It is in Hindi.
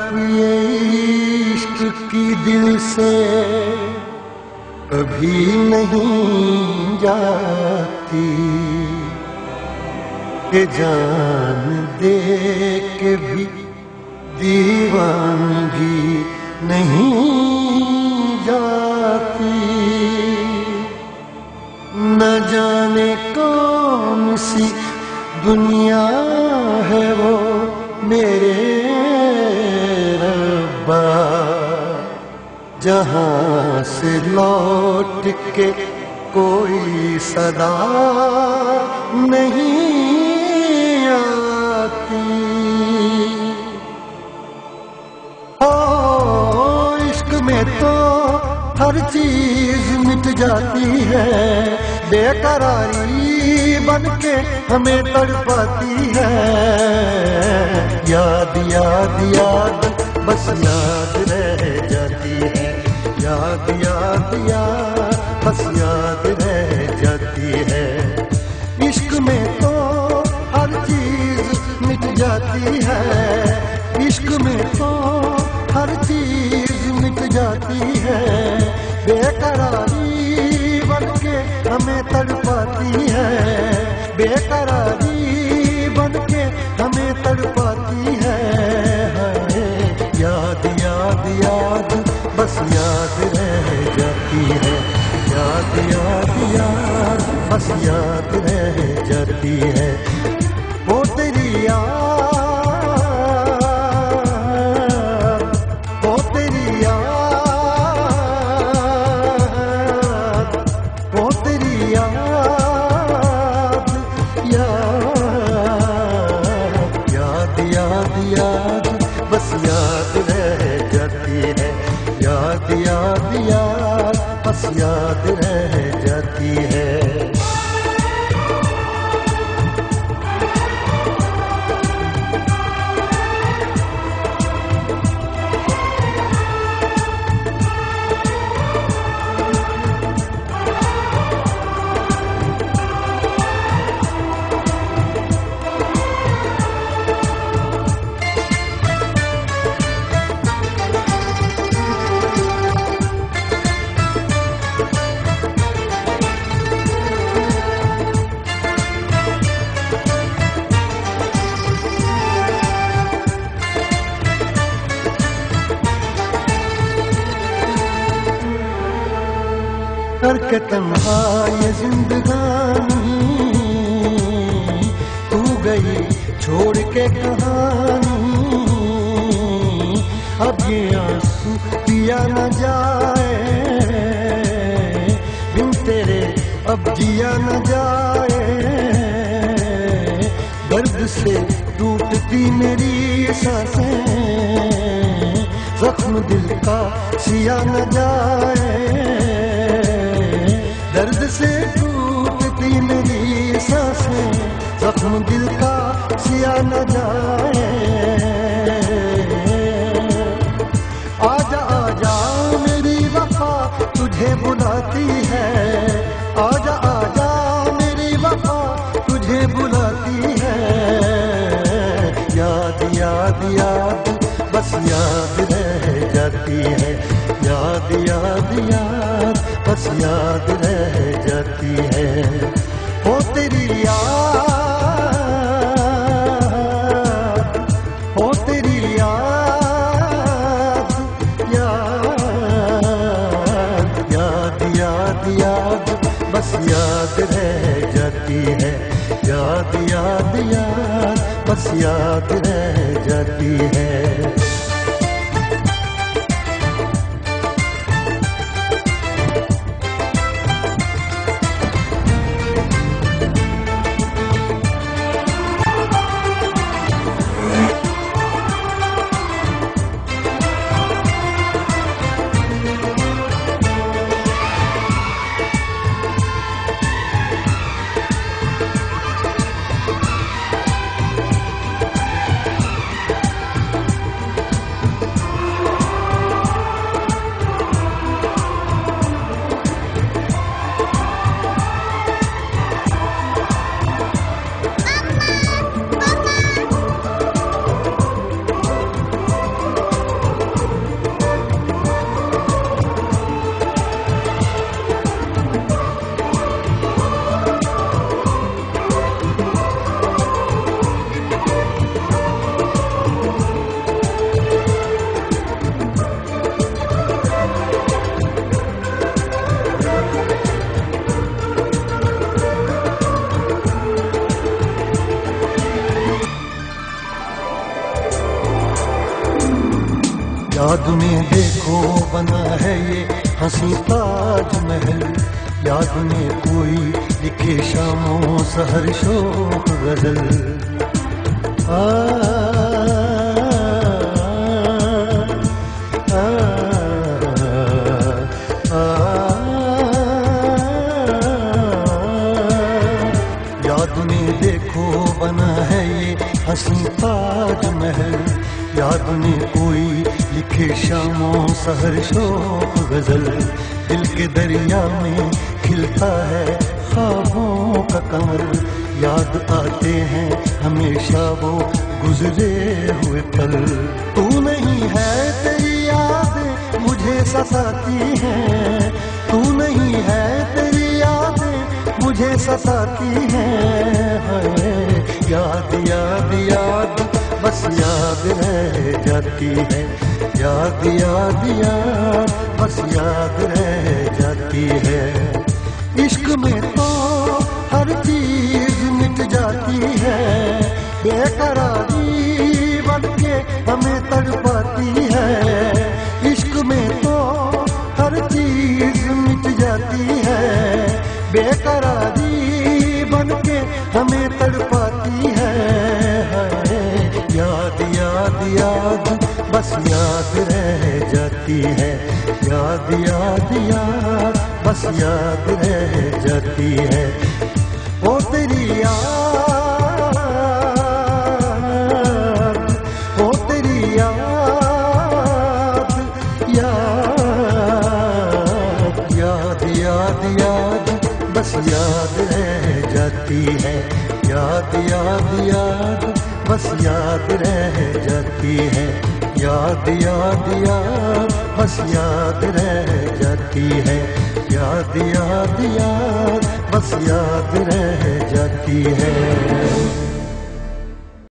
तड़प ये इश्क की दिल से कभी नहीं जाती कि जान दे के भी दीवानगी नहीं जाती। न जाने कौन सी दुनिया है वो मेरे रब्बा, जहां से लौट के कोई सदा नहीं आती। ओ इश्क में तो हर चीज मिट जाती है, बेकरारी बनके हमें तड़पाती है। याद याद याद बस याद रह जाती है, याद याद याद बस याद रह जाती है। इश्क में तो हर चीज मिट जाती है, इश्क में तो हर चीज मिट जाती है। बेकरारी बनके हमें तड़पाती है, बेकरारी बनके हमें तड़पाती है। याद याद याद बस याद रह जाती है, याद याद याद बस याद रह जाती है। वो तेरी याद, वो तेरी याद, वो तेरी याद, याद याद याद बस याद रह जाती है, याद याद याद बस याद रह जाती है। करके तन्हा ये जिंदगानी तू गई छोड़ के कहानी। अब ये आंसू पिया न जाए बिन तेरे, अब जिया न जाए। दर्द से टूटती मेरी सांसें, जख्म दिल का सिया न जाए। दर्द से टूटती मेरी सांसें, जख्म दिल का सिया न जाए। आजा आजा मेरी वफा तुझे बुलाती है, आजा आजा मेरी वफा तुझे बुलाती है। याद याद याद बस याद रह जाती है, याद याद याद बस याद रह जाती है। ओ तेरी याद, ओ तेरी याद, याद याद याद याद बस याद रह जाती है, याद याद याद बस याद रह जाती है। याद में देखो बना है ये हंसी ताजमहल, याद में कोई लिखे शामों सहर शोक गजल। आ, आ, आ, याद में देखो बना है ये हंसी ताजमहल, याद में कोई लिखे शामों सहर शोक गजल। दिल के दरिया में खिलता है ख्वाबों का कमर, याद आते हैं हमेशा वो गुजरे हुए पल। तू नहीं है तेरी यादें मुझे सताती हैं, तू नहीं है तेरी यादें मुझे सताती हैं। याद याद याद बस याद रह जाती है, याद याद याद बस याद रह जाती है। इश्क में तो हर चीज मिट जाती है, बेकरारी बनके हमें तड़पाती है। इश्क में तो हर चीज मिट जाती है, बेकरारी बनके हमें तड़पाती है। याद याद याद बस याद रह जाती है, याद याद याद बस याद रह जाती है। ओ तेरी याद, ओ तेरी याद, याद याद याद याद बस याद रह जाती है, याद याद याद बस याद रह जाती है। याद याद याद बस याद रह जाती है, याद याद याद बस याद रह जाती है।